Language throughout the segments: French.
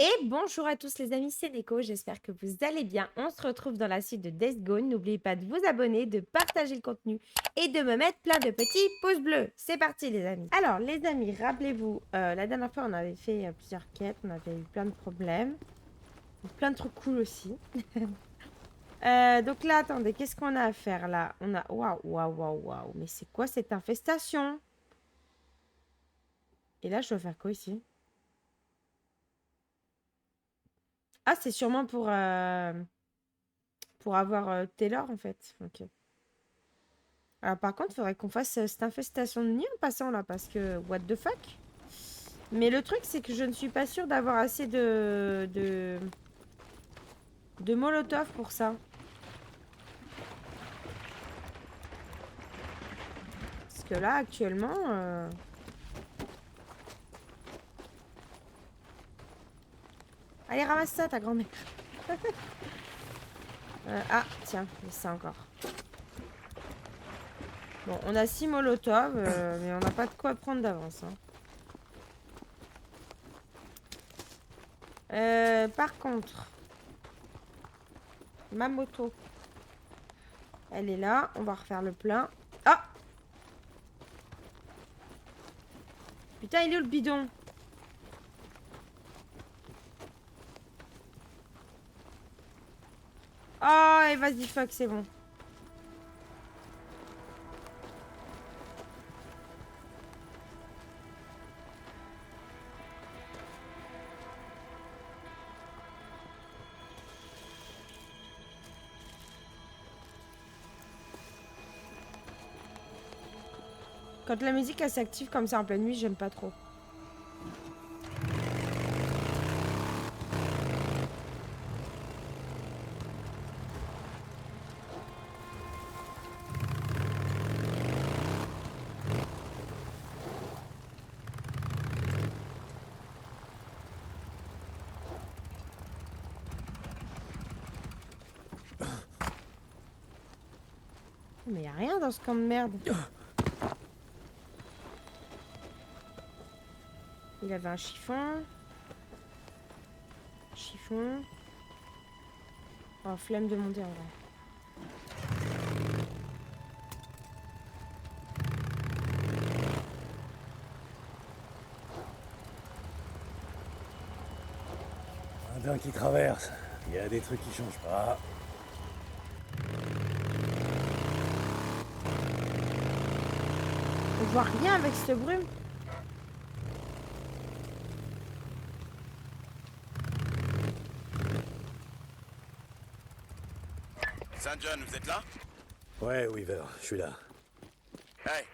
Et bonjour à tous les amis, c'est Neko, j'espère que vous allez bien. On se retrouve dans la suite de Days Gone. N'oubliez pas de vous abonner, de partager le contenu et de me mettre plein de petits pouces bleus. C'est parti les amis. Alors les amis, rappelez-vous, la dernière fois on avait fait plusieurs quêtes, on avait eu plein de problèmes, plein de trucs cool aussi. Donc là, attendez, qu'est-ce qu'on a à faire là? On a... Waouh, waouh, waouh, waouh, mais c'est quoi cette infestation? Et là, je dois faire quoi ici? Ah, c'est sûrement pour avoir Taylor en fait. Ok. Alors par contre, il faudrait qu'on fasse cette infestation de nids en passant là, parce que what the fuck? Mais le truc, c'est que je ne suis pas sûre d'avoir assez de molotov pour ça. Parce que là, actuellement... Allez, ramasse ça, ta grand-mère. Ah, tiens, laisse ça encore. Bon, on a 6 molotov, mais on n'a pas de quoi prendre d'avance. Hein. Par contre, ma moto, elle est là. On va refaire le plein. Ah! Putain, il est où le bidon? Oh, et vas-y, fuck, c'est bon. Quand la musique elle s'active comme ça en pleine nuit, j'aime pas trop. Mais y a rien dans ce camp de merde. Il avait un chiffon. Chiffon. Oh, flemme de monter en vrai. Un train qui traverse. Il y a des trucs qui changent pas. On voit rien avec cette brume. Saint John, vous êtes là? Ouais, Weaver, je suis là. Hey,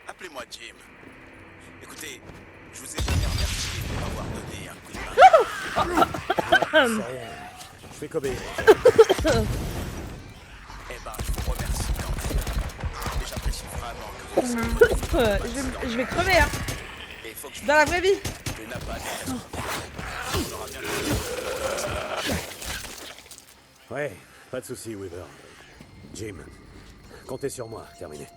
appelez-moi Jim. Écoutez, je vous ai jamais remercié de m'avoir donné un coup de main. C'est rien. Je fais Kobe. Eh ben, je vous remercie quand même. Et j'apprécie vraiment que vous Je vais crever, hein. Et faut que je Dans la vraie vie. tu n'as pas de on aura bien le... Ouais, pas de soucis, Weaver. Jim, comptez sur moi, terminé.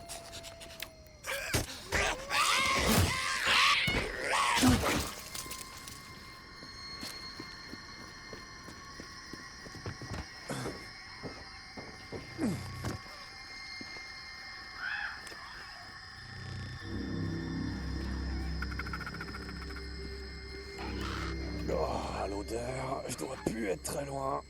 Oh, l'odeur, je dois plus être très loin.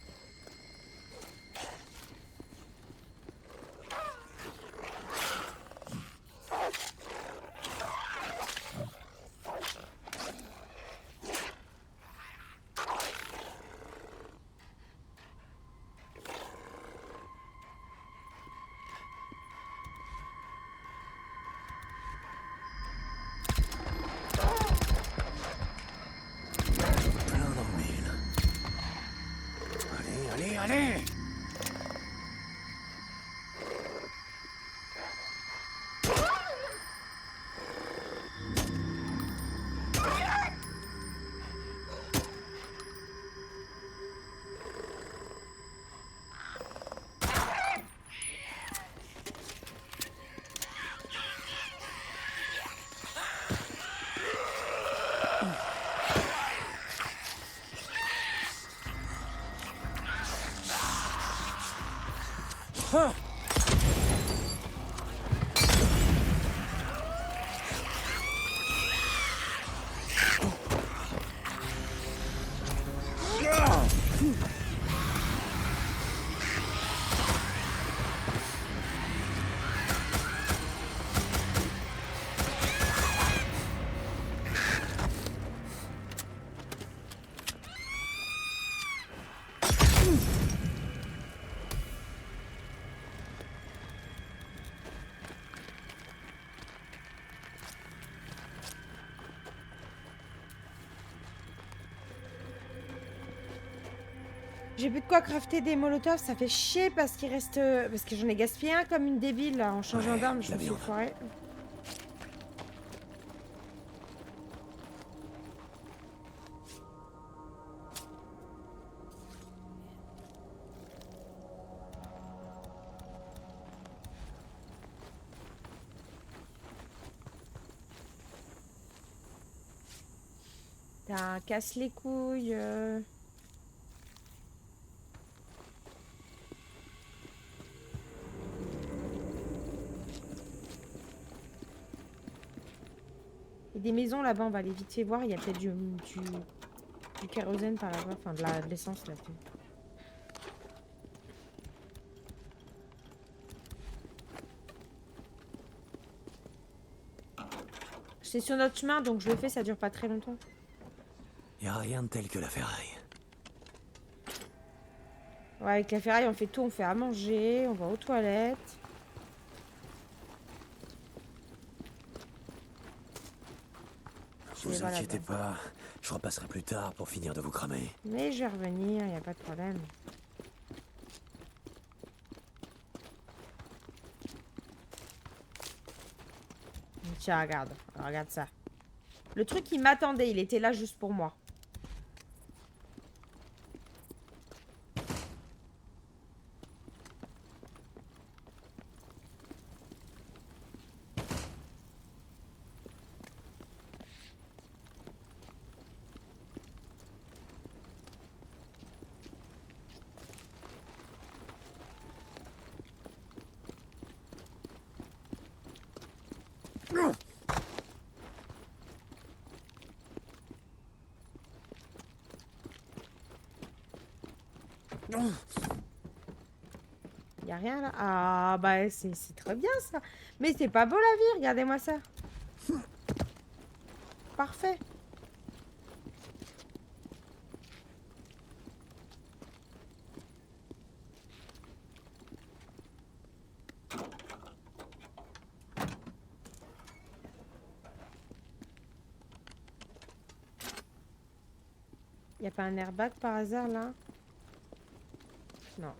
Plein dans le mille. Allez, allez, allez! J'ai plus de quoi crafter des molotovs, ça fait chier parce qu'il reste... Parce que j'en ai gaspillé un comme une débile là, en changeant d'arme, je me suis foirée. Putain, casse les couilles. Il y a des maisons là-bas, on va aller vite fait voir. Il y a peut-être du kérosène par là-bas, enfin de l'essence là-dessus. C'est sur notre chemin, donc je le fais, ça dure pas très longtemps. Y a rien de tel que la ferraille. Ouais, avec la ferraille, on fait tout, on fait à manger, on va aux toilettes. Vous inquiétez pas, je repasserai plus tard pour finir de vous cramer. Mais je vais revenir, y a pas de problème. Tiens, regarde, regarde ça. Le truc, il m'attendait, il était là juste pour moi. Y a rien là. Ah bah c'est très bien ça. Mais c'est pas beau la vie, regardez-moi ça. Parfait. Y a pas un airbag par hasard là? Non.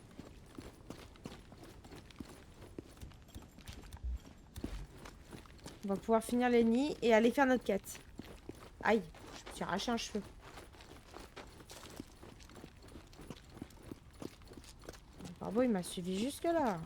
On va pouvoir finir les nids et aller faire notre quête. Aïe, je me suis arraché un cheveu. Bravo, il m'a suivi jusque là.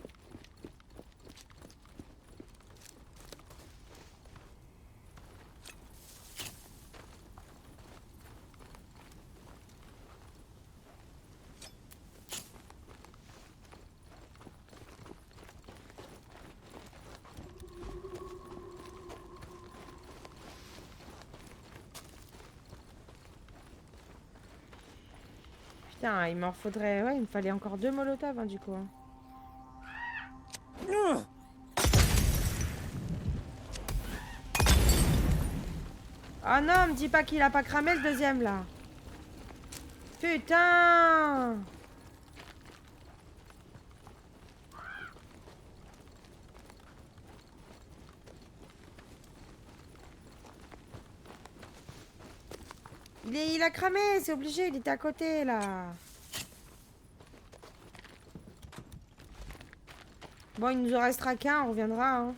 Putain, il m'en faudrait... Ouais, il me fallait encore 2 molotovs, hein, du coup. Hein. Oh non, me dis pas qu'il a pas cramé le deuxième, là. Putain! Il a cramé, c'est obligé, il était à côté, là. Bon, il nous en restera qu'un, on reviendra, hein.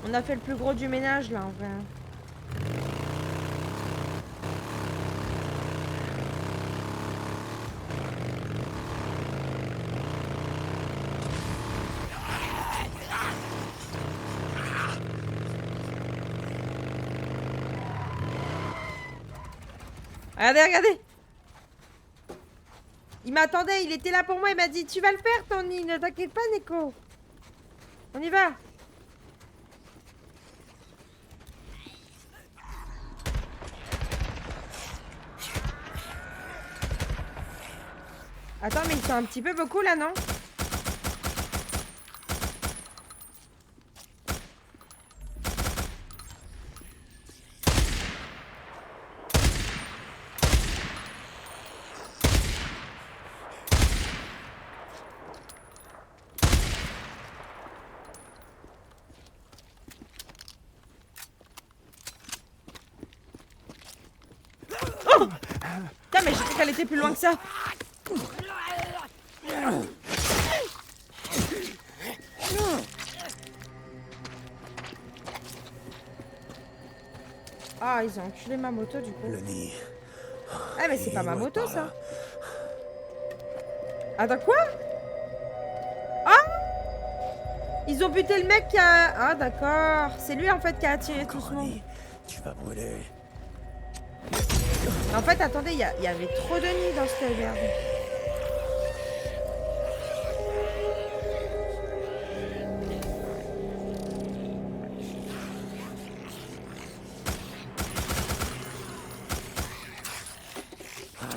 On a fait le plus gros du ménage là en vrai. Regardez, regardez. Il m'attendait, il était là pour moi, il m'a dit tu vas le faire Tony, ne t'inquiète pas Neko. On y va. Attends, mais ils sont un petit peu beaucoup là, non? Oh! Putain, mais j'ai cru qu'elle était plus loin que ça. Ah, ils ont enculé ma moto du coup. Le nid. Ah, mais c'est pas ma Ouais, moto par ça. là. Attends, quoi? Ah! Ils ont buté le mec qui a... Ah, d'accord. C'est lui en fait qui a attiré tout ce monde. Connie, tu vas brûler. En fait, attendez, il y avait trop de nids dans cette merde.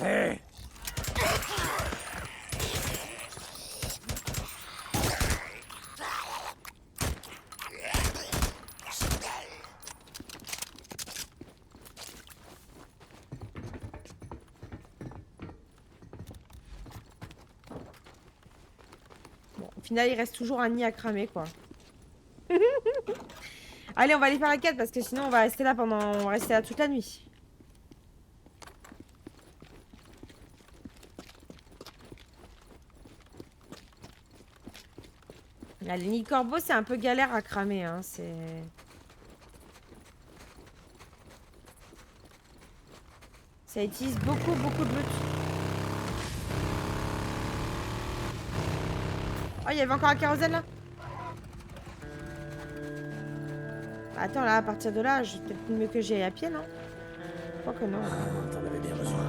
Allez! Bon, au final, il reste toujours un nid à cramer, quoi. Allez, on va aller faire la quête parce que sinon, on va rester là on va rester là toute la nuit. Là, les nids de corbeaux, c'est un peu galère à cramer, hein. Ça utilise beaucoup, beaucoup de loot. Oh, il y avait encore un kérosène là. Attends, là, à partir de là, peut-être mieux que j'y aille à pied, non? Je crois que non. T'en avais bien besoin.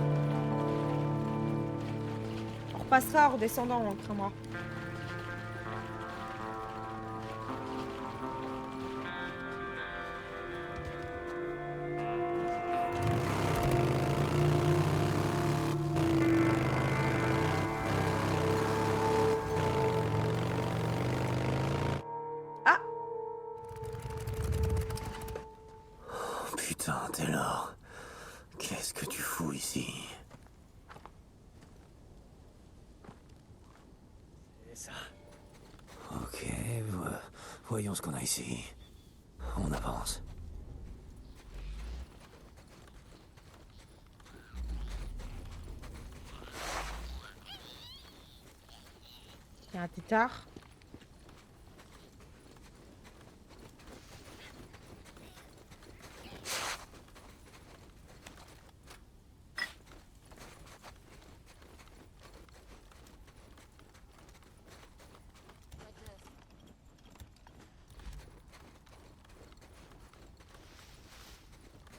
On repassera en redescendant, on cramera. Ah! Oh, putain, Taylor. Qu'est-ce que tu fous ici? C'est ça. Ok, voyons ce qu'on a ici. On avance. Il y a un tétard.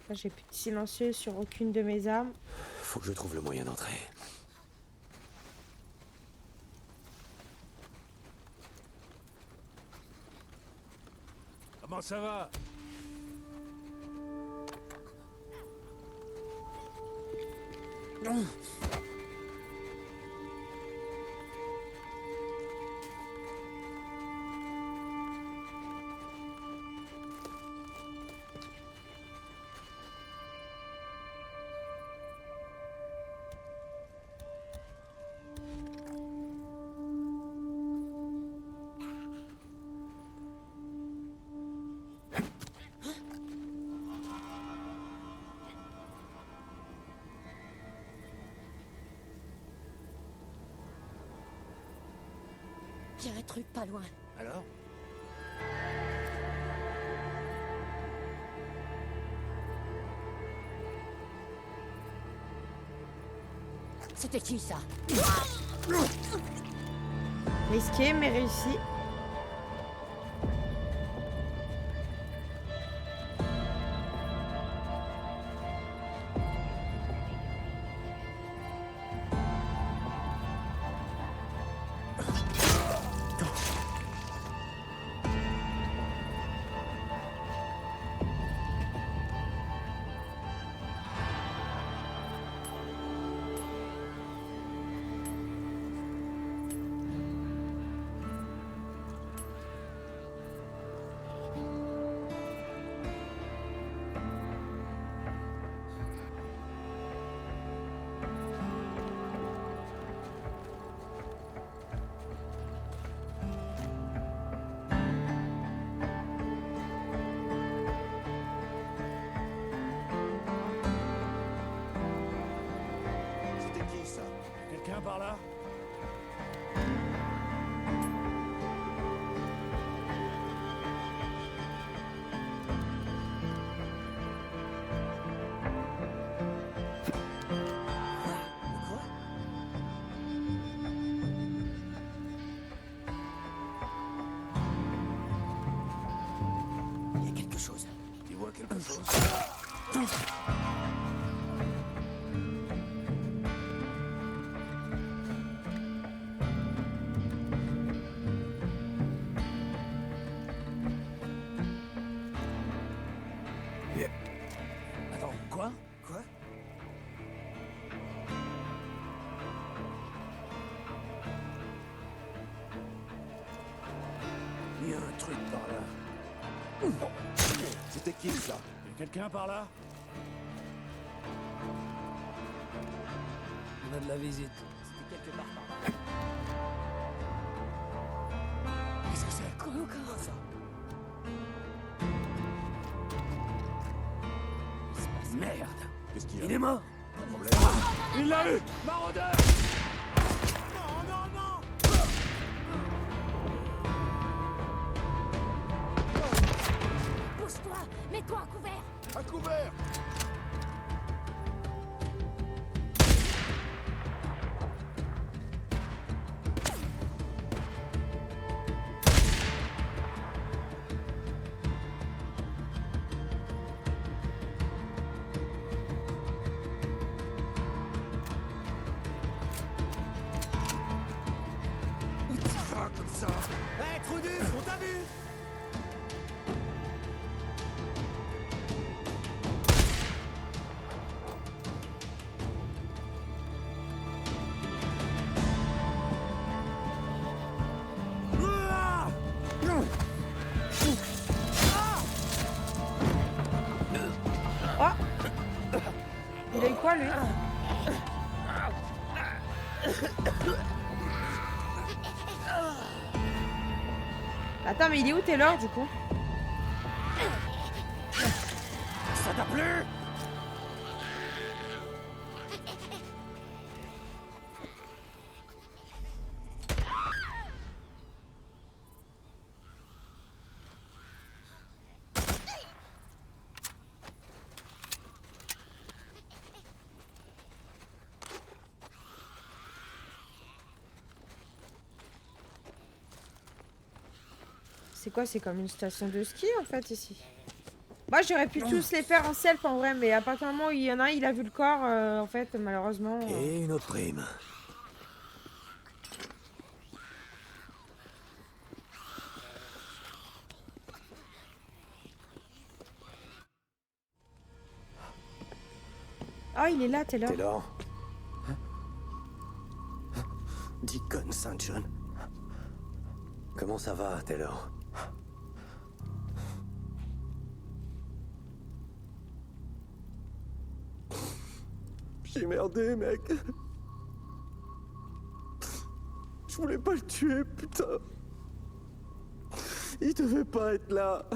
Là, j'ai plus de silencieux sur aucune de mes armes. Faut que je trouve le moyen d'entrer. Comment ça va? Il y a un truc pas loin. Alors? C'était qui ça? Risqué, mais réussi. C'était qui ça? Quelqu'un par là? Quoi? Il y a quelque chose. Tu vois quelque chose? Attends, quoi? Quoi? Il y a un truc par là. C'était qui ça? Y a quelqu'un par là? On a de la visite. C'était quelque part par là. Qu'est-ce que c'est? Quoi encore? Ça. Merde! Qu'est-ce qu'il y a? Il est mort. Pas de problème. Il l'a eu! Maraudeur! Non, non, non! Pousse-toi! Mets-toi à couvert! À couvert! Ah, comme ça! Hé, Trudus, on t'a vu? Oh! Il a eu quoi, lui? Attends, mais il est où Taylor, du coup? Ça t'a plu? C'est quoi? C'est comme une station de ski, en fait, ici. Moi, j'aurais pu tous les faire en self, en vrai, mais à partir du moment où il y en a un, il a vu le corps, en fait, malheureusement... Et une autre prime. Ah, il est là, Taylor. Taylor? Deacon St. John. Comment ça va, Taylor? J'ai merdé, mec. Je voulais pas le tuer, putain. Il devait pas être là.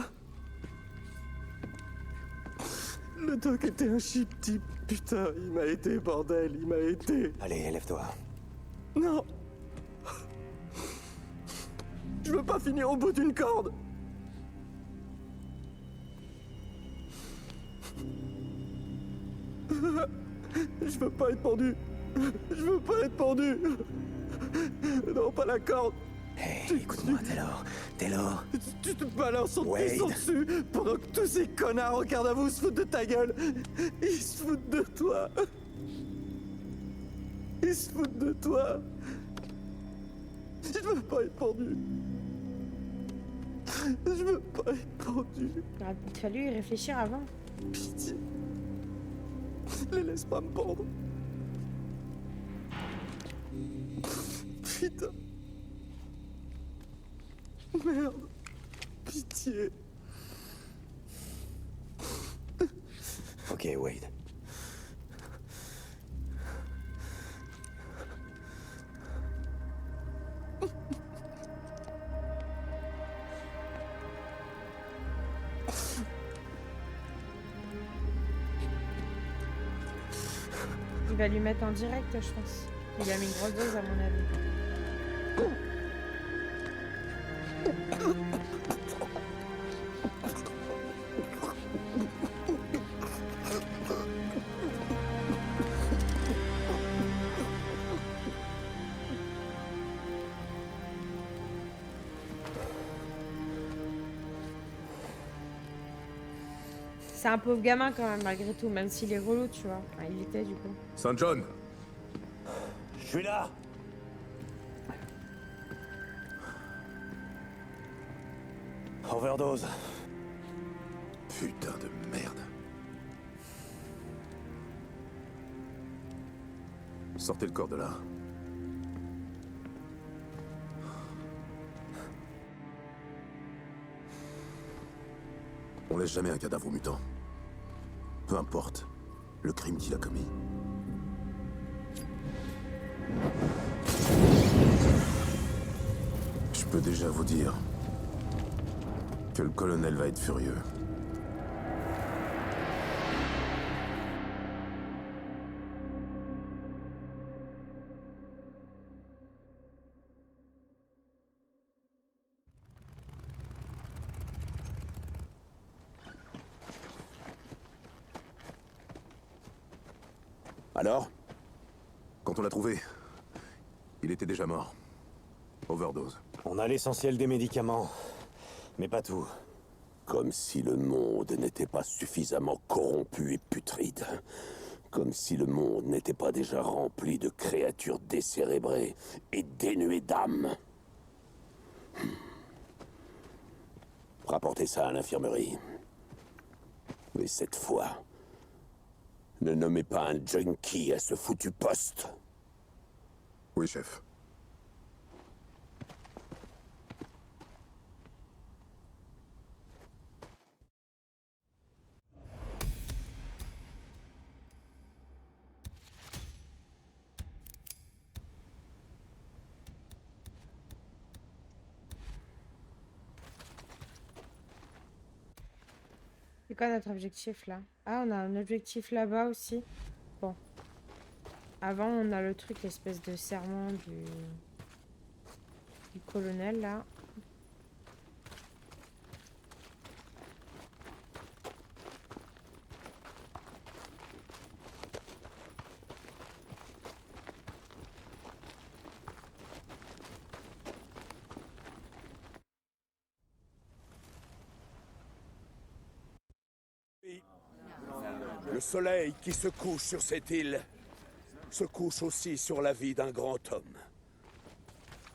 Le doc était un cheap type, putain. Il m'a été, bordel, il m'a été. Allez, lève-toi. Non. Je veux pas finir au bout d'une corde. Je veux pas être pendu. Je veux pas être pendu. Non, pas la corde. Hey, écoute-moi, Taylor. Tu te balances en te Wade. pissant dessus pendant que tous ces connards au garde à vous se foutent de ta gueule. Ils se foutent de toi. Ils se foutent de toi. Je veux pas être pendu. Je veux pas être pendu. Il aurait peut-être fallu y réfléchir avant. Pitié. Les laisse pas me pendre. Putain. Merde. Pitié. Ok, Wade. Il va lui mettre en direct, je pense. Il a mis une grosse dose, à mon avis. C'est un pauvre gamin quand même, malgré tout, même s'il est relou, tu vois. Enfin, il l'était, du coup. Saint John, Je suis là. Overdose. putain de merde. Sortez le corps de là. On laisse jamais un cadavre mutant. Peu importe le crime qu'il a commis. Je peux déjà vous dire que le colonel va être furieux. Alors? Quand on l'a trouvé, il était déjà mort. Overdose. On a l'essentiel des médicaments, mais pas tout. Comme si le monde n'était pas suffisamment corrompu et putride. Comme si le monde n'était pas déjà rempli de créatures décérébrées et dénuées d'âme. Rapportez ça à l'infirmerie. Mais cette fois, ne nommez pas un junkie à ce foutu poste. Oui, chef. C'est quoi notre objectif là? Ah, on a un objectif là-bas aussi. Bon. Avant, on a le truc, l'espèce de serment du colonel là. Le soleil qui se couche sur cette île se couche aussi sur la vie d'un grand homme.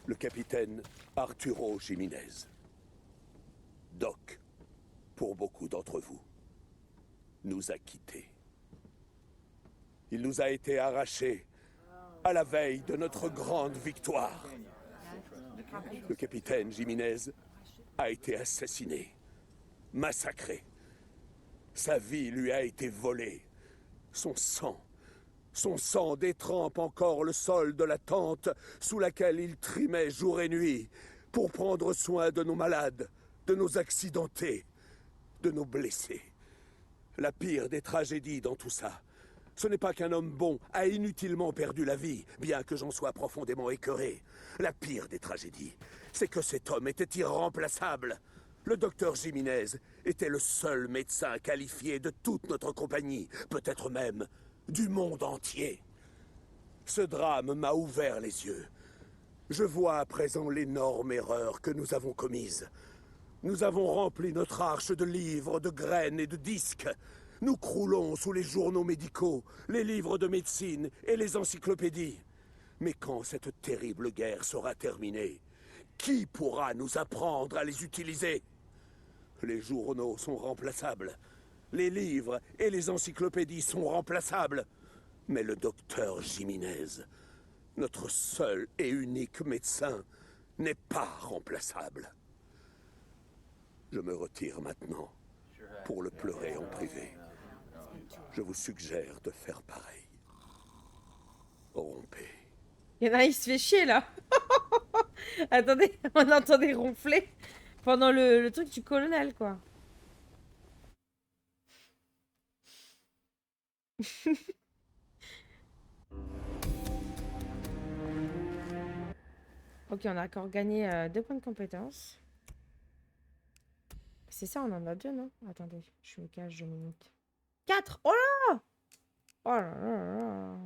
Le capitaine Arturo Jiménez. Doc, pour beaucoup d'entre vous, nous a quittés. Il nous a été arraché à la veille de notre grande victoire. Le capitaine Jiménez a été assassiné, massacré. Sa vie lui a été volée. Son sang détrempe encore le sol de la tente sous laquelle il trimait jour et nuit pour prendre soin de nos malades, de nos accidentés, de nos blessés. La pire des tragédies dans tout ça, ce n'est pas qu'un homme bon a inutilement perdu la vie, bien que j'en sois profondément écœuré. La pire des tragédies, c'est que cet homme était irremplaçable. Le docteur Jiménez était le seul médecin qualifié de toute notre compagnie, peut-être même du monde entier. Ce drame m'a ouvert les yeux. Je vois à présent l'énorme erreur que nous avons commise. Nous avons rempli notre arche de livres, de graines et de disques. Nous croulons sous les journaux médicaux, les livres de médecine et les encyclopédies. Mais quand cette terrible guerre sera terminée, qui pourra nous apprendre à les utiliser? Les journaux sont remplaçables. Les livres et les encyclopédies sont remplaçables. Mais le docteur Jiménez, notre seul et unique médecin, n'est pas remplaçable. Je me retire maintenant pour le pleurer en privé. Je vous suggère de faire pareil. Rompez. Il y en a un, il se fait chier là. Attendez, on entendait ronfler pendant le truc du colonel, quoi. Ok, on a encore gagné 2 points de compétence. C'est ça, on en a 2, non? Attendez, je me cache 2 minutes. 4! Oh là! Oh là là là!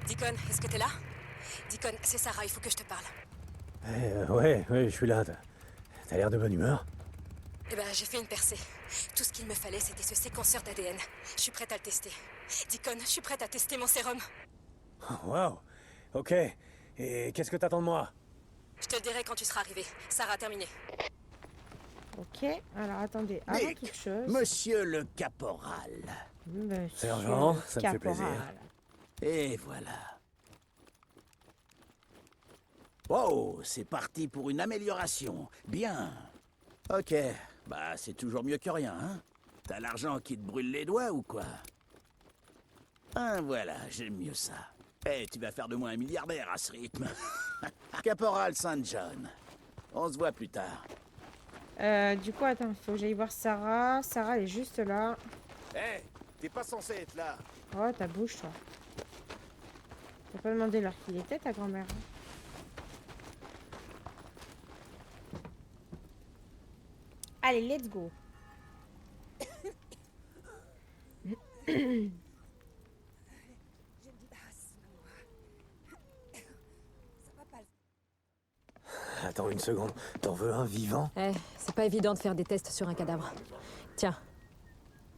Deacon, est-ce que t'es là? Deacon, c'est Sarah, il faut que je te parle. Ouais, je suis là. T'as l'air de bonne humeur. Eh ben, j'ai fait une percée. Tout ce qu'il me fallait, c'était ce séquenceur d'ADN. Je suis prête à le tester. Deacon, je suis prête à tester mon sérum. Waouh. Ok. Et qu'est-ce que t'attends de moi? Je te le dirai quand tu seras arrivé. Sarah, terminé. Ok, alors attendez, avant Nick, toute chose... Monsieur le caporal. Monsieur Sergent, ça me fait caporal. plaisir. Et voilà. Oh, c'est parti pour une amélioration. Bien. Ok, bah c'est toujours mieux que rien, hein? T'as l'argent qui te brûle les doigts ou quoi? Ah voilà, j'aime mieux ça. Eh, tu vas faire de moi un milliardaire à ce rythme. Caporal Saint John. On se voit plus tard. Du coup, attends, faut que j'aille voir Sarah. Sarah, elle est juste là. Hé, t'es pas censé être là. Oh, ta bouche, toi. T'as pas demandé l'heure qu'il était, ta grand-mère. Allez, let's go. Attends une seconde. T'en veux un vivant? Eh, c'est pas évident de faire des tests sur un cadavre. Tiens,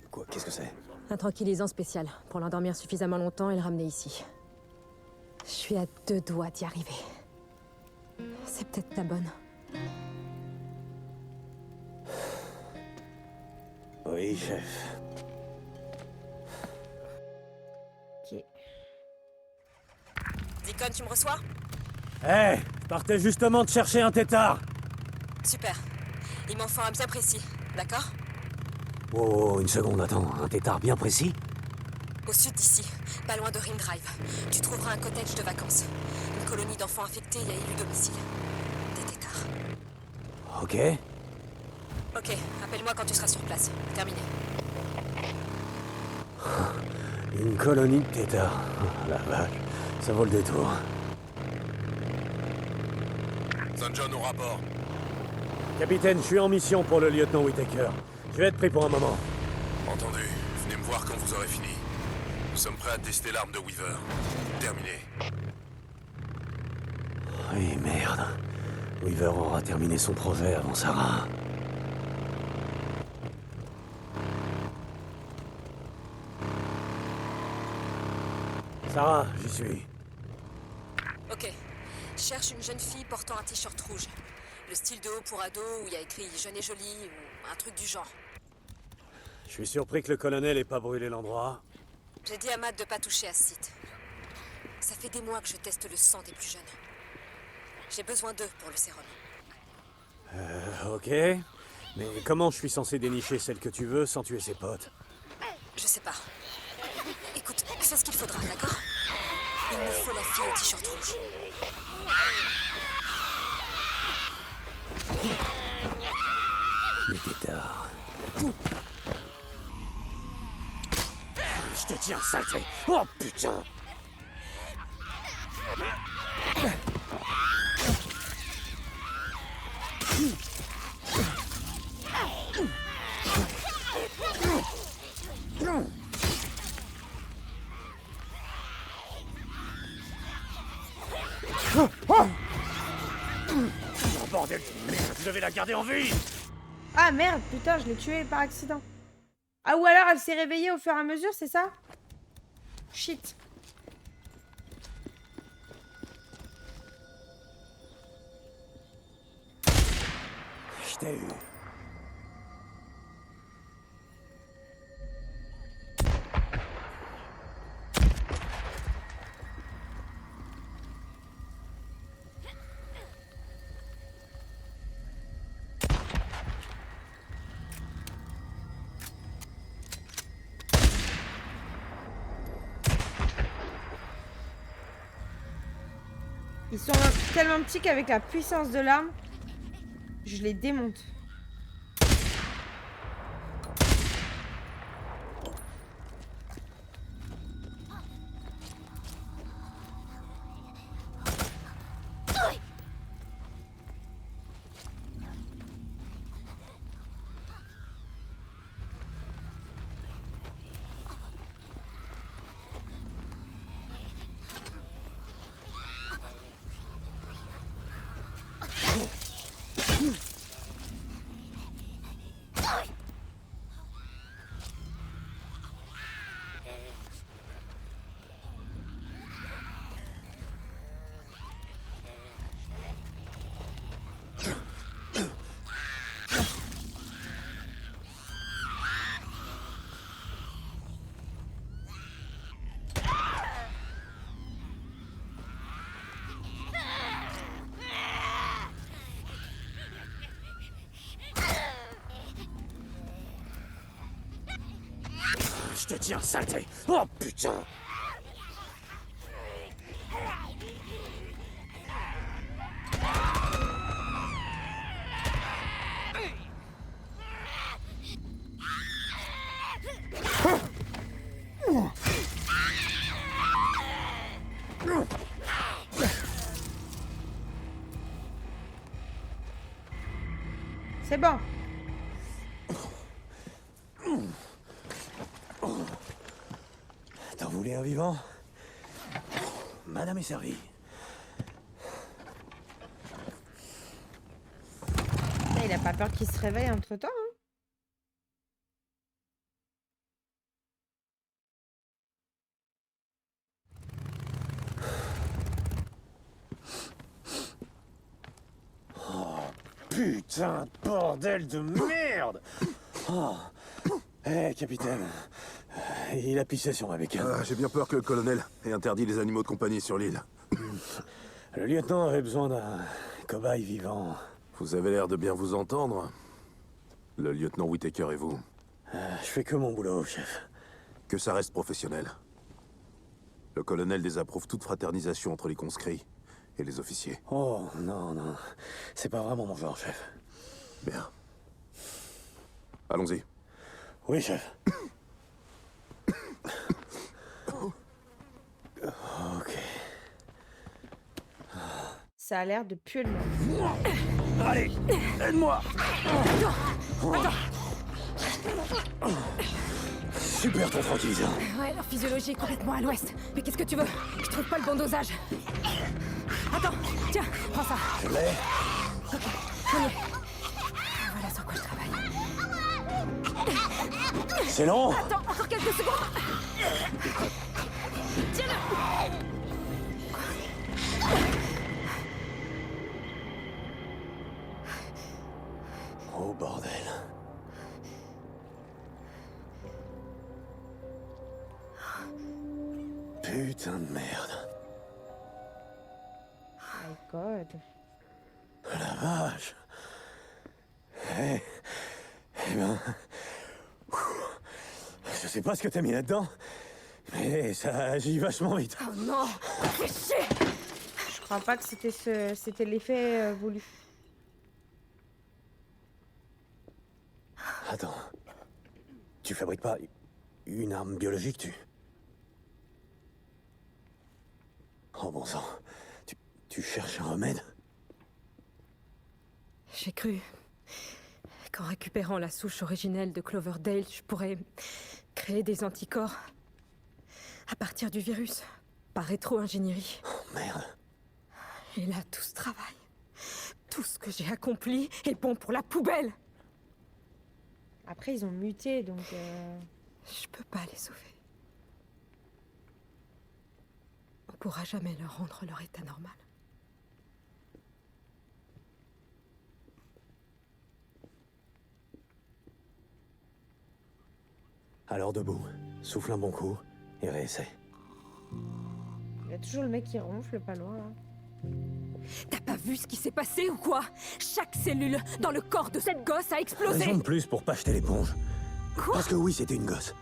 Quoi? Qu'est-ce que c'est? un tranquillisant spécial, pour l'endormir suffisamment longtemps et le ramener ici. Je suis à 2 doigts d'y arriver. C'est peut-être ta bonne. Oui, chef. Ok. Deacon, tu me reçois? Hé, je partais justement de chercher un tétard. Super. Il m'en faut un bien précis, d'accord? Oh, une seconde, attends. Un tétard bien précis? Au sud d'ici, pas loin de Ring Drive. Tu trouveras un cottage de vacances. Une colonie d'enfants infectés y a élu domicile. Des tétards. Ok. Ok, appelle-moi quand tu seras sur place. Terminé. Une colonie de tétards. Oh, la vache, ça vaut le détour. Saint John au rapport. Capitaine, je suis en mission pour le lieutenant Whittaker. Je vais être pris pour un moment. Entendu. Venez me voir quand vous aurez fini. Nous sommes prêts à tester l'arme de Weaver. Terminé. Oui, merde. Weaver aura terminé son projet avant Sarah. Sarah, j'y suis. Ok. Cherche une jeune fille portant un t-shirt rouge. Le style de haut pour ado où il y a écrit jeune et jolie ou un truc du genre. Je suis surpris que le colonel ait pas brûlé l'endroit. J'ai dit à Matt de pas toucher à ce site. Ça fait des mois que je teste le sang des plus jeunes. J'ai besoin d'eux pour le sérum. Ok. Mais comment je suis censé dénicher celle que tu veux sans tuer ses potes? Je sais pas. Écoute, fais ce qu'il faudra, d'accord? Il me faut la fille au t-shirt rouge. Les tétards. tiens, saleté! Oh putain! Oh bordel de merde, je devais la garder en vie! Ah merde, putain, je l'ai tuée par accident. Ah, ou alors elle s'est réveillée au fur et à mesure, c'est ça? Shit. Je t'ai eu. Ils sont tellement petits qu'avec la puissance de l'arme, je les démonte. Je te tiens, saleté! Oh putain! C'est bon. T'en voulais un vivant? Madame est servie. Il a pas peur qu'il se réveille entre-temps, hein. Putain, bordel de merde! Oh. Hé, capitaine. Il a pissé sur ma bécane. J'ai bien peur que le colonel ait interdit les animaux de compagnie sur l'île. Le lieutenant avait besoin d'un cobaye vivant. Vous avez l'air de bien vous entendre. Le lieutenant Whittaker et vous. Je fais que mon boulot, chef. Que ça reste professionnel. Le colonel désapprouve toute fraternisation entre les conscrits et les officiers. Oh, non, non. C'est pas vraiment mon genre, chef. Bien. Allons-y. Oui, chef. Ok. Ça a l'air de puer le monde. Allez, aide-moi. Super ton tranquillisant. Ouais, leur physiologie est complètement à l'ouest. Mais qu'est-ce que tu veux? Je trouve pas le bon dosage. Attends, tiens, prends ça. Je l'ai. Ok, on y est. Voilà sur quoi je travaille. C'est long. Attends, encore quelques secondes. Tiens-le. Oh, bordel. Putain de merde. My God. La vache. Eh ben... Je sais pas ce que t'as mis là-dedans, mais ça agit vachement vite. Oh non, fais chier. Je crois pas que c'était l'effet voulu. Attends. Tu fabriques pas une arme biologique, tu... Oh bon sang. Tu cherches un remède? J'ai cru qu'en récupérant la souche originelle de Cloverdale, je pourrais créer des anticorps à partir du virus, par rétro-ingénierie. Oh merde. Et là, tout ce travail, tout ce que j'ai accompli est bon pour la poubelle. Après, ils ont muté, donc... Je peux pas les sauver. On pourra jamais leur rendre leur état normal. Alors debout, souffle un bon coup et réessaie. Il y a toujours le mec qui ronfle, pas loin, là. T'as pas vu ce qui s'est passé ou quoi? Chaque cellule dans le corps de cette gosse a explosé. Raison de plus pour pas jeter l'éponge. Quoi? Parce que oui, c'était une gosse.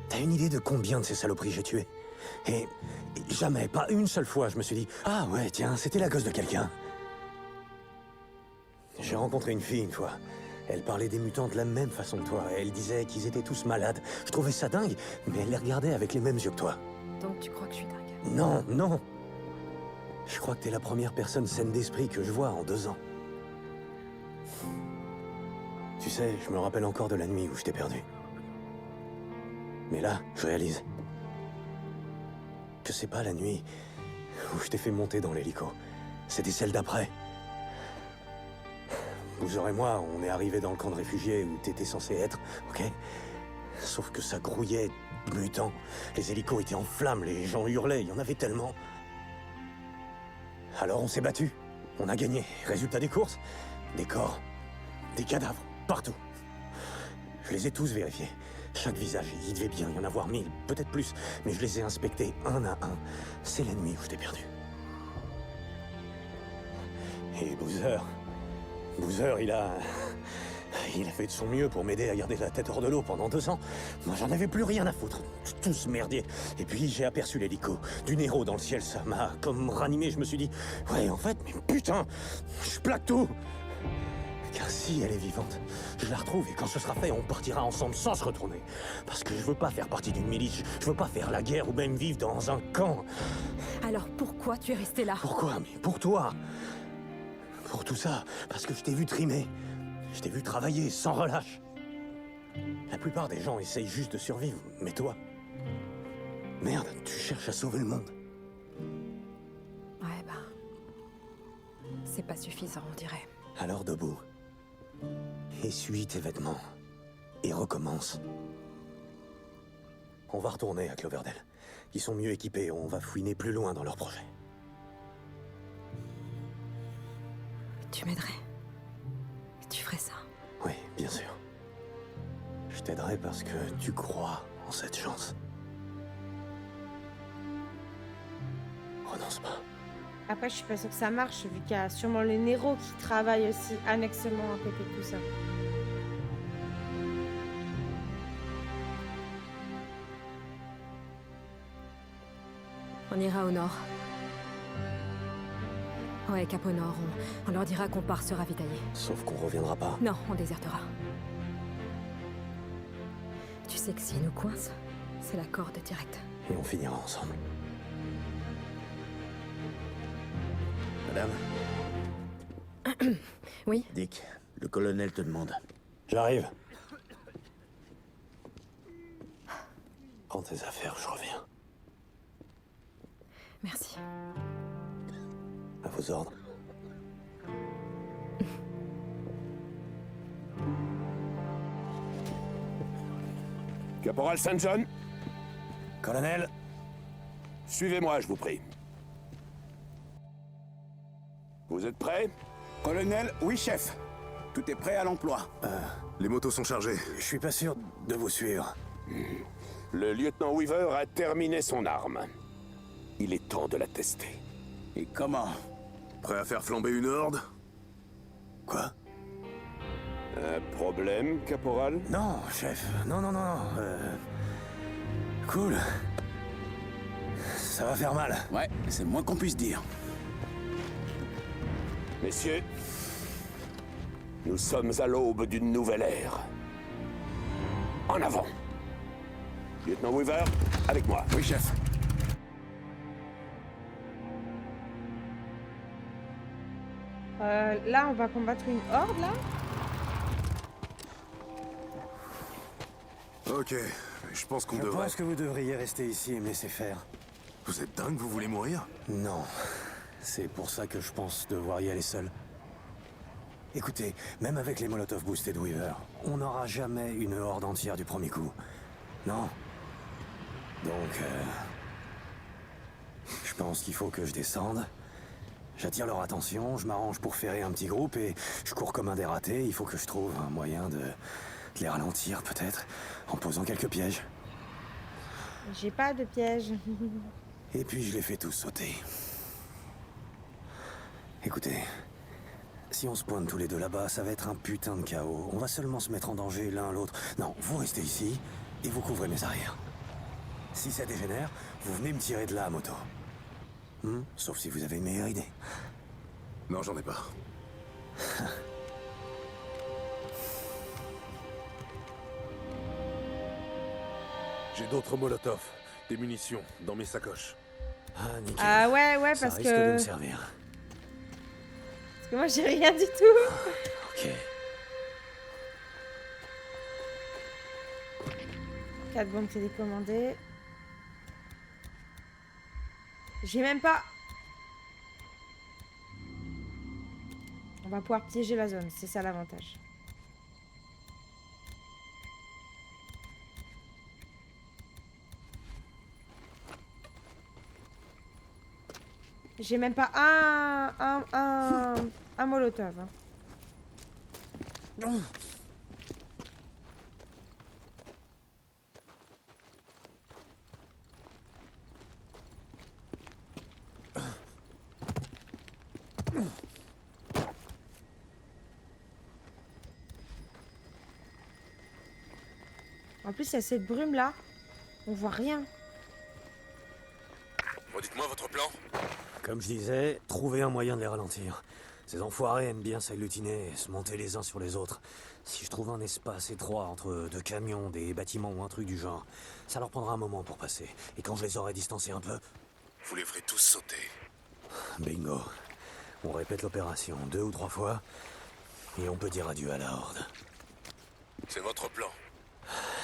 T'as une idée de combien de ces saloperies j'ai tué? Et jamais, pas une seule fois, je me suis dit « Ah ouais, tiens, c'était la gosse de quelqu'un. » J'ai rencontré une fille une fois. Elle parlait des mutants de la même façon que toi. Elle disait qu'ils étaient tous malades. Je trouvais ça dingue, mais elle les regardait avec les mêmes yeux que toi. Donc tu crois que je suis dingue? Non, non. Je crois que t'es la première personne saine d'esprit que je vois en 2 ans. Tu sais, je me rappelle encore de la nuit où je t'ai perdu. Mais là, je réalise que c'est pas la nuit où je t'ai fait monter dans l'hélico. C'était celle d'après. Boozer et moi, on est arrivés dans le camp de réfugiés où t'étais censé être, ok? Sauf que ça grouillait de mutants. Les hélicos étaient en flammes, les gens hurlaient, il y en avait tellement. Alors on s'est battus. On a gagné. Résultat des courses, des corps, des cadavres, partout. Je les ai tous vérifiés. Chaque visage, il devait bien y en avoir 1000, peut-être plus, mais je les ai inspectés un à un. C'est la nuit où je t'ai perdu. Et Boozer, il a fait de son mieux pour m'aider à garder la tête hors de l'eau pendant 2 ans. Moi, j'en avais plus rien à foutre. Tout ce merdier. Et puis, j'ai aperçu l'hélico du Nero dans le ciel. Ça m'a comme ranimé. Je me suis dit, ouais, en fait, mais putain, je plaque tout. Car si elle est vivante, je la retrouve et quand ce sera fait, on partira ensemble sans se retourner. Parce que je veux pas faire partie d'une milice, je veux pas faire la guerre ou même vivre dans un camp. Alors pourquoi tu es resté là? Pourquoi? Mais pour toi. Pour tout ça, parce que je t'ai vu trimer. Je t'ai vu travailler sans relâche. La plupart des gens essayent juste de survivre, mais toi... Merde, tu cherches à sauver le monde. Ouais, ben... c'est pas suffisant, on dirait. Alors debout. Essuie tes vêtements. Et recommence. On va retourner à Cloverdale. Ils sont mieux équipés, on va fouiner plus loin dans leur projet. Tu m'aiderais? Tu ferais ça? Oui, bien sûr. Je t'aiderai parce que tu crois en cette chance. Renonce pas. Après, je suis pas sûre que ça marche, vu qu'il y a sûrement le Nero qui travaille aussi annexement à côté de tout ça. On ira au nord. Ouais, Cap au nord. On leur dira qu'on part se ravitailler. Sauf qu'on reviendra pas. Non, on désertera. Tu sais que s'ils nous coincent, c'est la corde directe. Et on finira ensemble. Madame, Oui? Dick, le colonel te demande. J'arrive. Prends tes affaires, je reviens. Merci. À vos ordres. Caporal St. John, Colonel, suivez-moi, je vous prie. Vous êtes prêts? Colonel, oui, chef. Tout est prêt à l'emploi. Les motos sont chargées. je suis pas sûr de vous suivre. Le lieutenant Weaver a terminé son arme. Il est temps de la tester. Et comment? Prêt à faire flamber une horde? Quoi? Un problème, caporal? Non, chef. Non, non, non, non. Cool. Ça va faire mal. Ouais, c'est le moins qu'on puisse dire. Messieurs, nous sommes à l'aube d'une nouvelle ère. En avant! Lieutenant Weaver, avec moi. Oui, chef. Là, on va combattre une horde, là. Ok, je pense qu'on Je devrait... pense que vous devriez rester ici et me laisser faire. Vous êtes dingue, vous voulez mourir? Non. C'est pour ça que je pense devoir y aller seul. Écoutez, même avec les Molotov boostés de Weaver, on n'aura jamais une horde entière du premier coup. Non. Donc, je pense qu'il faut que je descende. J'attire leur attention, je m'arrange pour ferrer un petit groupe et je cours comme un dératé. Il faut que je trouve un moyen de les ralentir, peut-être, en posant quelques pièges. J'ai pas de piège. Et puis je les fais tous sauter. Écoutez, si on se pointe tous les deux là-bas, ça va être un putain de chaos. On va seulement se mettre en danger l'un l'autre. Non, vous restez ici et vous couvrez mes arrières. Si ça dégénère, vous venez me tirer de là à moto. Sauf si vous avez une meilleure idée. Non, j'en ai pas. J'ai d'autres Molotov, des munitions dans mes sacoches. Ah, nickel. Ah ouais, Ça parce risque de me que... servir. Parce que moi, j'ai rien du tout. Ok. 4 bombes télécommandées. J'ai même pas... On va pouvoir piéger la zone, c'est ça l'avantage. J'ai même pas un molotov. Hein. En plus, il y a cette brume là. On voit rien. Redites-moi votre plan. Comme je disais, trouver un moyen de les ralentir. Ces enfoirés aiment bien s'agglutiner et se monter les uns sur les autres. Si je trouve un espace étroit entre deux camions, des bâtiments ou un truc du genre, ça leur prendra un moment pour passer. Et quand je les aurai distancés un peu... Vous les ferez tous sauter. Bingo. On répète l'opération 2 ou 3 fois, et on peut dire adieu à la horde. C'est votre plan.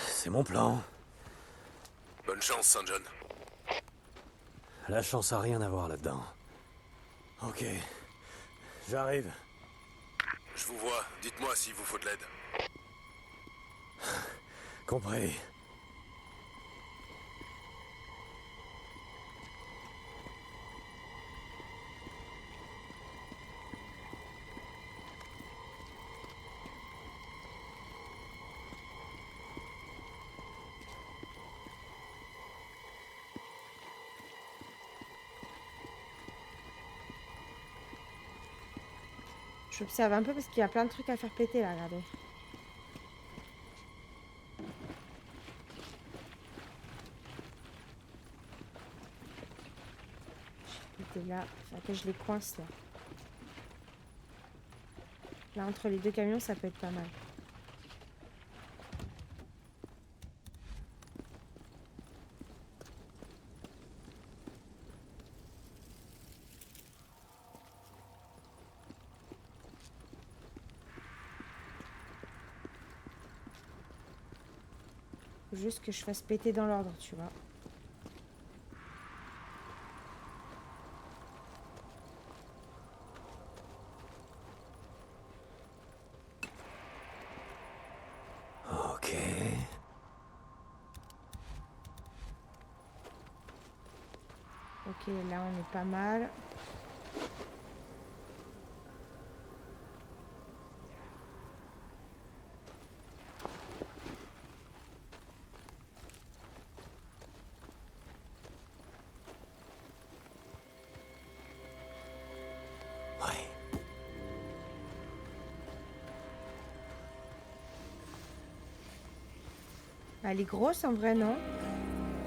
C'est mon plan. Bonne chance, Saint John. La chance a rien à voir là-dedans. Ok. J'arrive. Je vous vois. Dites-moi s'il vous faut de l'aide. Compris. J'observe un peu parce qu'il y a plein de trucs à faire péter là, regardez. Je vais péter là. Enfin, que je les coince là. Là, entre les deux camions, ça peut être pas mal. Faut juste que je fasse péter dans l'ordre, tu vois. Ok. Ok, là on est pas mal. Ouais. Elle est grosse en vrai, non?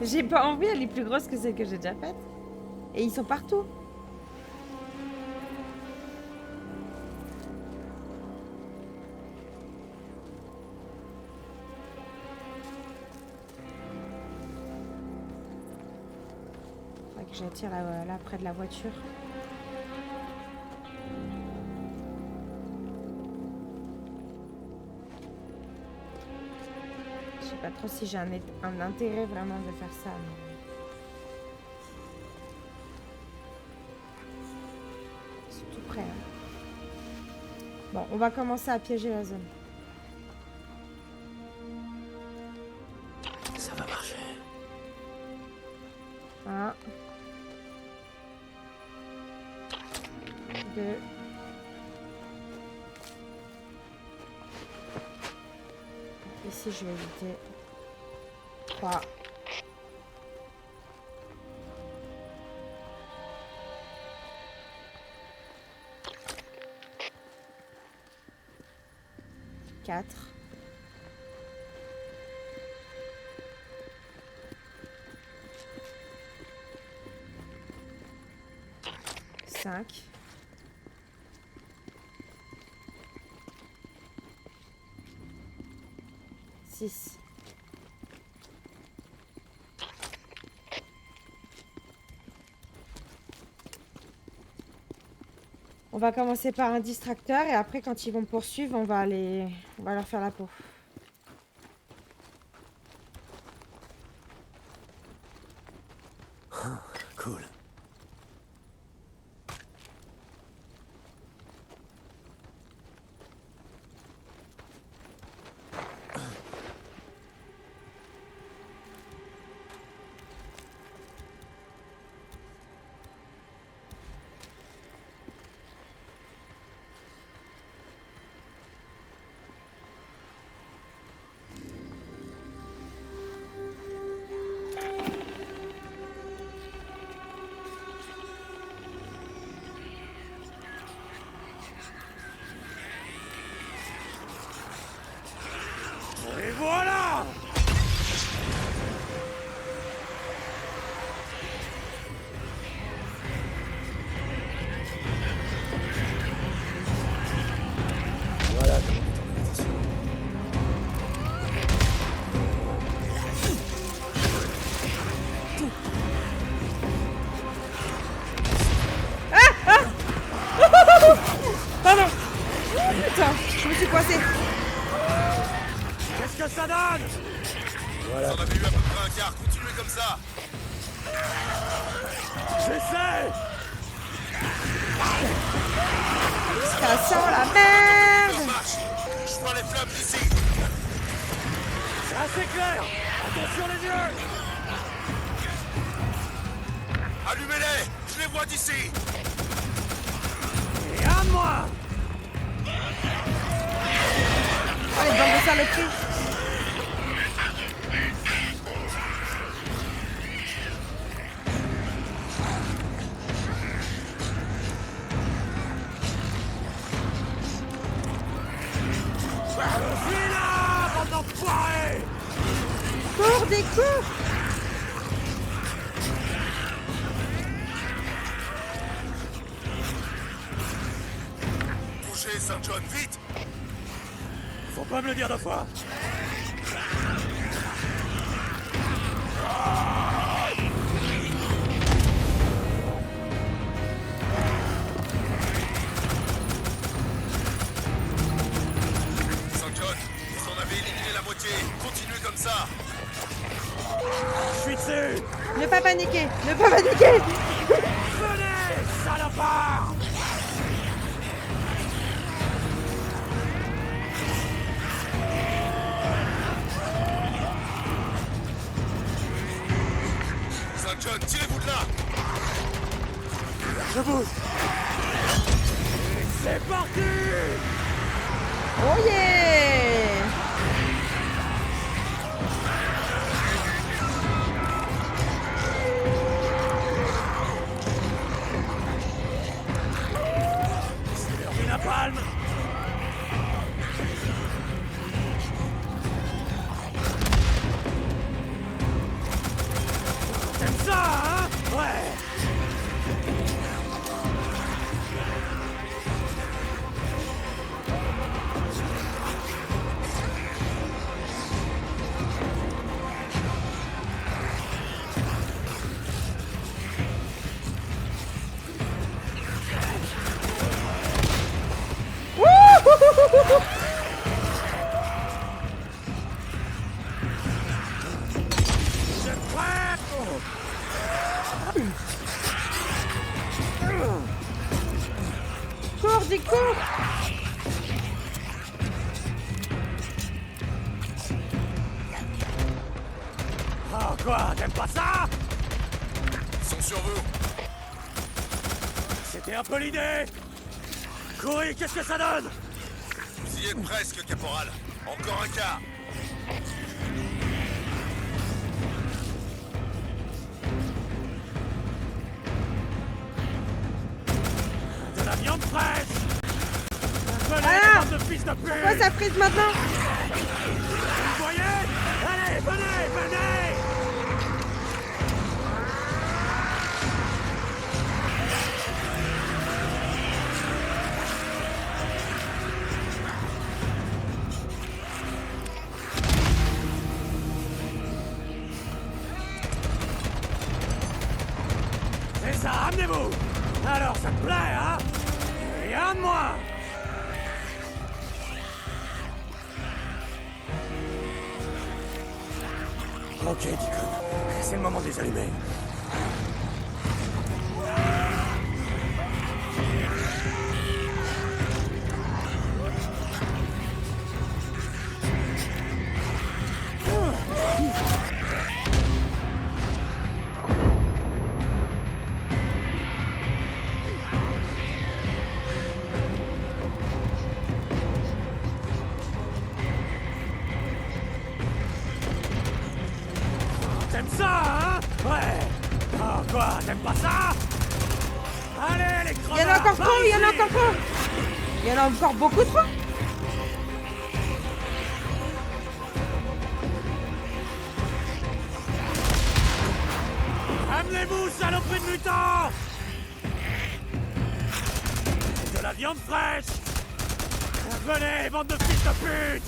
J'ai pas envie, elle est plus grosse que celle que j'ai déjà faite. Et ils sont partout. Faudrait que j'attire là, là près de la voiture. pas trop si j'ai un intérêt vraiment de faire ça. Mais... c'est tout près. Hein. Bon, on va commencer à piéger la zone. Ça va marcher. 1, 2. Ici, je vais éviter. 3. 4. 5. 6. On va commencer par un distracteur et après quand ils vont poursuivre, on va leur faire la peau. Cool. Et voilà! Voilà. Pardon. Putain, je me suis coincée. Qu'est-ce que ça donne? Vous en avez eu à peu près un quart, continuez comme ça. J'essaie! Ça sent la En merde. marche. Je prends les flammes d'ici. C'est assez clair! Attention les yeux! Allumez-les, je les vois d'ici. Et à moi! Allez, bande de saloperies. Je suis là, bande d'enfoirés! Cours des coups. Bougez, Saint John, vite. Faut pas me le dire 2 fois! Saint John, vous en avez éliminé la moitié. Continuez comme ça. Je suis dessus! Ne pas paniquer. Ne pas paniquer. Venez, salopard! Saint John, tirez-vous de là. Je bouge! C'est parti! Oh yeah. C'est l'heure du napalm! T'aimes ça, hein? Ouais! Vas-y, cours. Oh quoi, t'aimes pas ça? Ils sont sur vous. C'était un peu l'idée. Courez, qu'est-ce que ça donne? Vous y êtes presque, caporal. Encore un quart. De la viande fraîche. Venez, Ah, bande de fils de pute. pourquoi ça frise maintenant? Vous voyez? Allez, venez, venez. C'est ça, amenez-vous. Alors, ça te plaît, hein? Rien de moi. Ok, Deacon. C'est le moment de les allumer. T'aimes ça, hein? Ouais. Oh, quoi? T'aimes pas ça? Allez, les crevards! Il y en a encore trop, il y en a encore trop. Il y en a encore beaucoup trop. Amenez-vous, saloperie de mutants! De la viande fraîche! Venez, bande de fils de pute!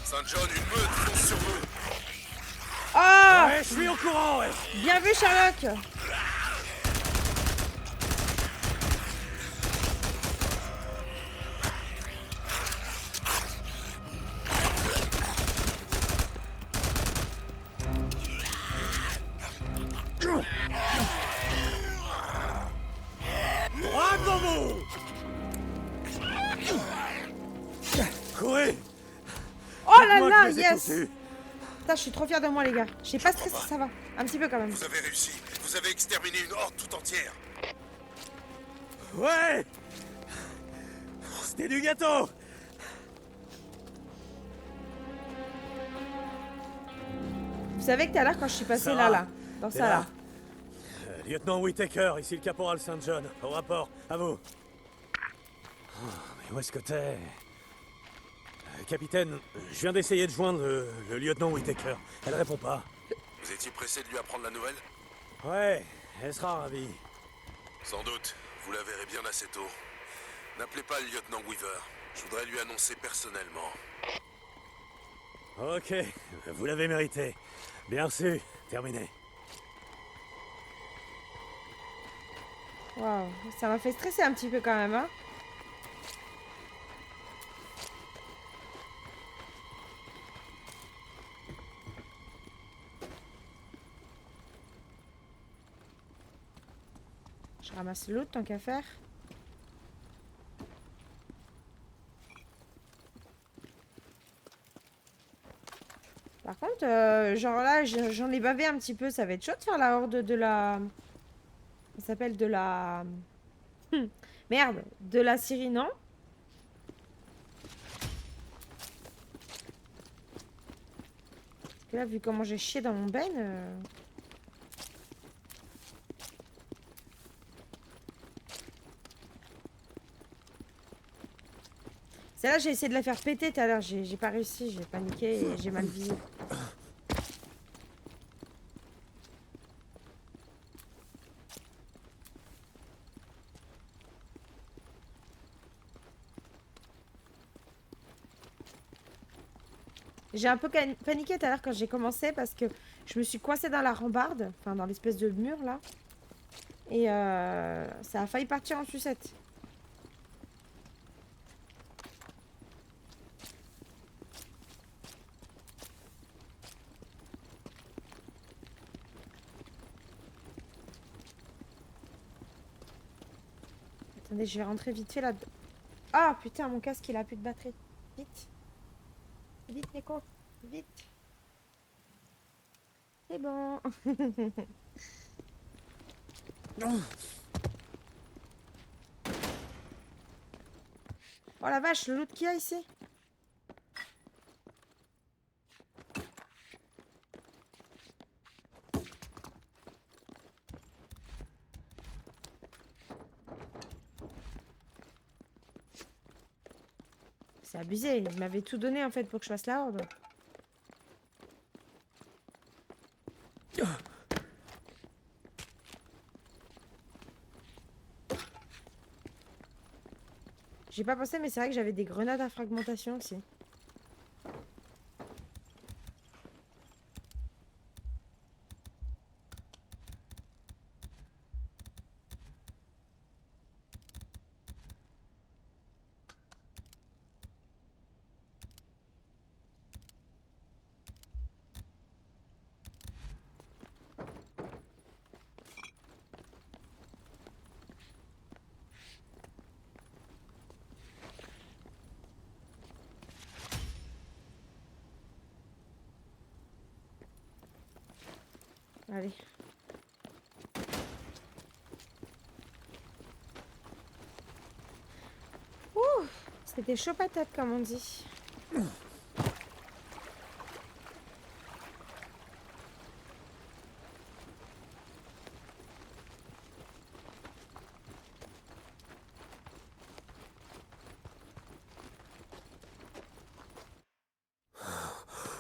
Saint John, une meute fonce sur vous. Oh, Ouais, je suis au courant, ouais! bien vu, Sherlock. Droit devant vous! Courez! Oh là Dites-moi là, que je les ai yes. tous eus. Putain, je suis trop fière de moi, les gars. J'ai pas stressé, ça va. Un petit peu quand même. Vous avez réussi. Vous avez exterminé une horde tout entière. Ouais! C'était du gâteau! Vous savez que tout à l'heure, quand je suis passée Sarah, là, dans t'es ça, là. Lieutenant Whittaker, ici le caporal St. John. Au rapport, à vous. Oh, mais où est-ce que t'es? Capitaine, je viens d'essayer de joindre le lieutenant Whittaker. Elle répond pas. Vous étiez pressé de lui apprendre la nouvelle? Ouais, elle sera ravie. Sans doute. Vous la verrez bien assez tôt. N'appelez pas le lieutenant Weaver. Je voudrais lui annoncer personnellement. Ok, vous l'avez mérité. Bien reçu, terminé. Waouh, ça m'a fait stresser un petit peu quand même, hein. Je ramasse l'autre tant qu'à faire. Par contre, genre là, j'en ai bavé un petit peu. Ça va être chaud de faire la horde de la... Ça s'appelle de la... Merde, de la Syrie, non? Parce que là, vu comment j'ai chié dans mon ben... Celle-là, j'ai essayé de la faire péter tout à l'heure. J'ai pas réussi, j'ai paniqué et j'ai mal visé. J'ai un peu paniqué tout à l'heure quand j'ai commencé parce que je me suis coincée dans la rambarde, enfin dans l'espèce de mur là. Et ça a failli partir en sucette. Attendez, je vais rentrer vite fait là-dedans. Ah putain, mon casque il a plus de batterie. Vite. Vite, Neko. Vite. C'est bon. Oh la vache, le loot qu'il y a ici. C'est abusé, il m'avait tout donné en fait pour que je fasse la horde. J'ai pas pensé, mais c'est vrai que j'avais des grenades à fragmentation aussi. Allez. Ouh, c'était chaud patate comme on dit.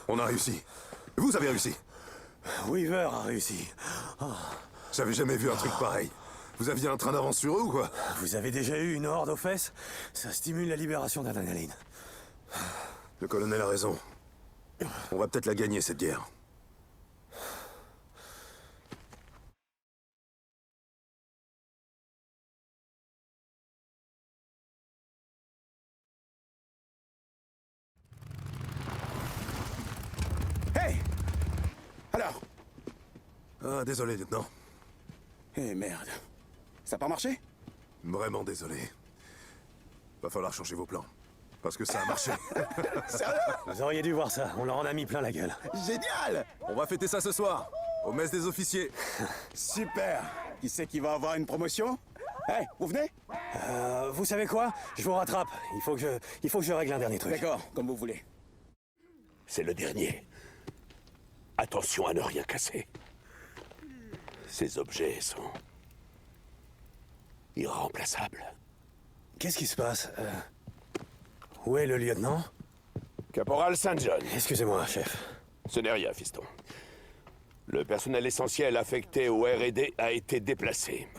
On a réussi. Vous avez réussi. Weaver a réussi. J'avais jamais vu un truc pareil. Vous aviez un train d'avance sur eux ou quoi? Vous avez déjà eu une horde aux fesses? Ça stimule la libération d'adrénaline. Le colonel a raison. On va peut-être la gagner, cette guerre. Hey! Alors? Ah, désolé, lieutenant. Eh merde. Ça n'a pas marché? Vraiment désolé. Va falloir changer vos plans. Parce que ça a marché. Sérieux? Vous auriez dû voir ça, on leur en a mis plein la gueule. Génial! On va fêter ça ce soir, au mess des officiers. Super! Qui c'est qui va avoir une promotion? Eh, vous venez? Vous savez quoi? Je vous rattrape. Il faut que je règle un dernier truc. D'accord, comme vous voulez. C'est le dernier. Attention à ne rien casser. Ces objets sont irremplaçables. Qu'est-ce qui se passe? Où est le lieutenant? Caporal St. John. Excusez-moi, chef. Ce n'est rien, fiston. Le personnel essentiel affecté au R&D a été déplacé.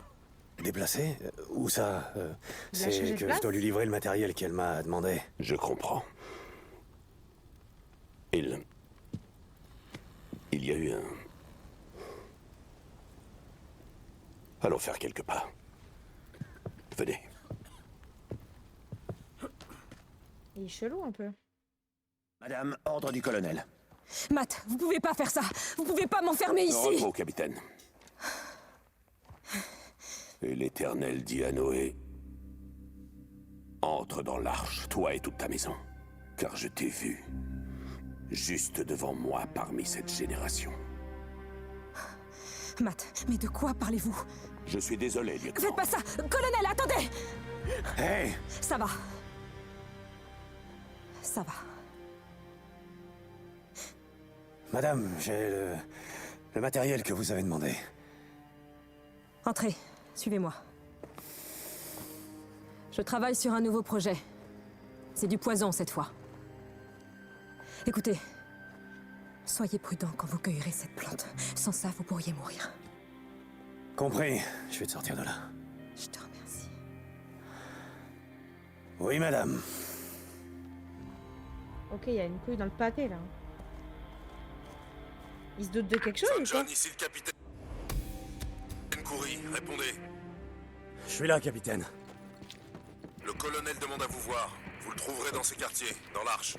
Déplacé? Où ça? Il a C'est changé de que je place dois lui livrer le matériel qu'elle m'a demandé. Je comprends. Il y a eu un... Allons faire quelques pas. Venez. Il est chelou un peu. Madame, ordre du colonel. Matt, vous pouvez pas faire ça. Vous pouvez pas m'enfermer ici. Repos, capitaine. Et l'Éternel dit à Noé... Entre dans l'arche, toi et toute ta maison. Car je t'ai vu, juste devant moi parmi cette génération. Matt, mais de quoi parlez-vous? Je suis désolé, lieutenant. Faites pas ça. Colonel, attendez. Hey! Ça va. Ça va. Madame, j'ai le matériel que vous avez demandé. Entrez, suivez-moi. Je travaille sur un nouveau projet. C'est du poison cette fois. Écoutez, soyez prudent quand vous cueillerez cette plante. Sans ça, vous pourriez mourir. Compris. Je vais te sortir de là. Je te remercie. Oui, madame. Ok, il y a une couille dans le pâté là. Il se doute de quelque chose ou quoi? John, ici le capitaine Coury, répondez. Je suis là, capitaine. Le colonel demande à vous voir. Vous le trouverez dans ses quartiers, dans l'arche.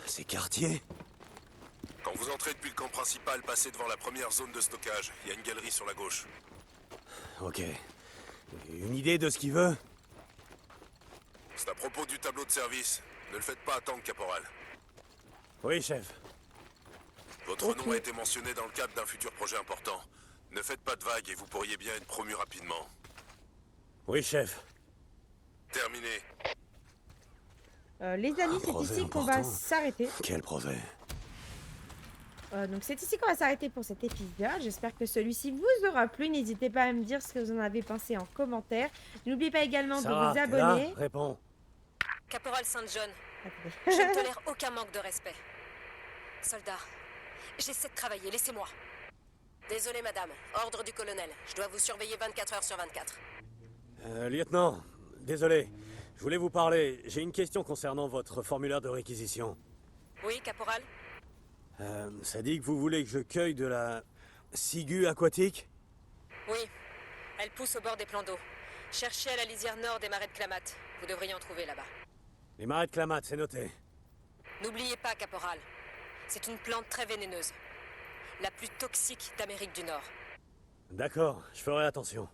Ces quartiers? Quand vous entrez depuis le camp principal, passez devant la première zone de stockage. Il y a une galerie sur la gauche. Ok. Une idée de ce qu'il veut? C'est à propos du tableau de service. Ne le faites pas attendre, caporal. Oui, chef. Votre nom a été mentionné dans le cadre d'un futur projet important. Ne faites pas de vagues et vous pourriez bien être promu rapidement. Oui, chef. Terminé. Les amis, c'est brevet ici qu'on va important. s'arrêter. Quel brevet? Donc c'est ici qu'on va s'arrêter pour cet épisode. J'espère que celui-ci vous aura plu. N'hésitez pas à me dire ce que vous en avez pensé en commentaire. N'oubliez pas également Sarah, de vous t'es là? abonner. Réponds. Caporal Saint John, Attendez. je ne tolère aucun manque de respect. Soldat, j'essaie de travailler, laissez-moi. Désolé, madame. Ordre du colonel. Je dois vous surveiller 24 heures sur 24. Lieutenant, désolé. Je voulais vous parler. J'ai une question concernant votre formulaire de réquisition. Oui, caporal? Ça dit que vous voulez que je cueille de la ciguë aquatique? Oui. Elle pousse au bord des plans d'eau. Cherchez à la lisière nord des marais de Klamath. Vous devriez en trouver là-bas. Les marais de Klamath, c'est noté. N'oubliez pas, caporal. C'est une plante très vénéneuse. La plus toxique d'Amérique du Nord. D'accord, je ferai attention.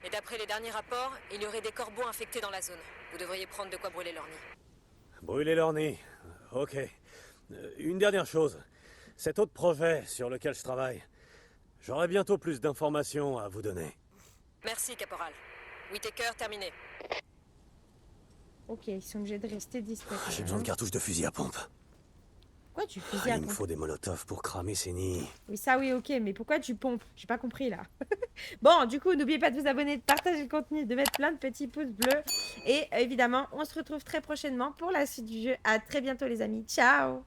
Et d'après les derniers rapports, il y aurait des corbeaux infectés dans la zone. Vous devriez prendre de quoi brûler leur nid. Brûler leur nez. Ok. Une dernière chose. Cet autre projet sur lequel je travaille, j'aurai bientôt plus d'informations à vous donner. Merci, caporal. Whittaker, terminé. Ok, ils sont obligés de rester discrets. J'ai besoin de cartouches de fusil à pompe. Pourquoi tu fusils à Il me pompe? faut des molotovs pour cramer ces nids. Oui, ça oui, ok, mais pourquoi tu pompes? J'ai pas compris là. Bon, du coup, n'oubliez pas de vous abonner, de partager le contenu, de mettre plein de petits pouces bleus. Et évidemment, on se retrouve très prochainement pour la suite du jeu. À très bientôt les amis. Ciao!